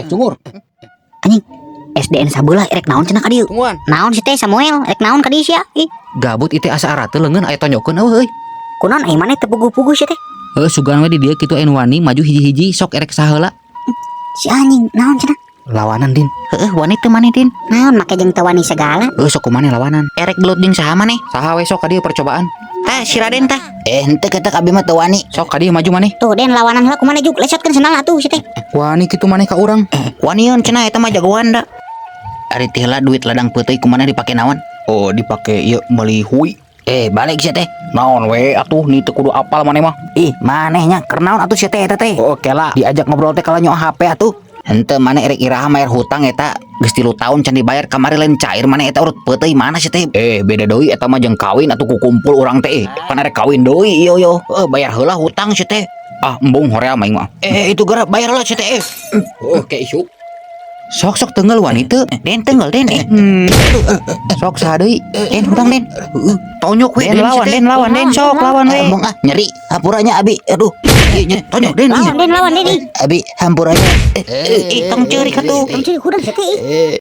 Cungur. Anjing SDN sabelah erek naon cenah ka dieu? Tungguan. Naon si teh Samuel erek naon ka dieu sia? Ih, Gabut ite asa arah teu leungeun aya tonyokeun euy. kunaon ai maneh teu puguh-puguh sia teh? Sugan we di dieu kitu anu wani maju hiji-hiji sok erek saheula. Si anjing naon cenah? Lawanan Din. Wani teu maneh Din. Naon make jeung teu wani segala? Sok kumaneh lawanan. Erek gelut jeung saha maneh? Saha we sok ka dieu percobaan. Tah si Raden tah. Henteu ketek abi mah teu wani. Sok ka dieu maju maneh. Tuh Den lawanan heula kumaneh juk lecetkeun sendal atuh si teh. Wani kitu maneh ka urang. Waniun cenah eta mah jagoan da. Ari teh heula duit ladang peuteui kumaneh dipake naon? Oh dipake ieu meuli hui. Balik sia teh. Naon we atuh ni teu kudu apal maneh mah. Ih, manehnya keur naon atuh sia teh eta teh? Oke lah diajak ngobrol teh kala nyoa HP atuh. Henteu maneh erek iraha mayar hutang eta geus 3 tahun can dibayar kamari lain cair maneh eta urut peuteui mana sia teh? Beda deui eta mah jeung kawin atuh kukumpul urang teh. Pan erek kawin deui yo. Bayar heula hutang sia teh. Embung horea maing mah. Itu gara bayar heula sia teh. Oke isu. Sok teunggal wani teu. Den teunggal Den. Sok saha deui? Den hutang Den. Tonyok we Den lawan Den sok lawan we. Embung nyeri hampuranya abi. Aduh. Tonyok Den. Lawan Den. Abi hampuranya. Tong ceurik atuh. Tong ceurik hudang sia teh.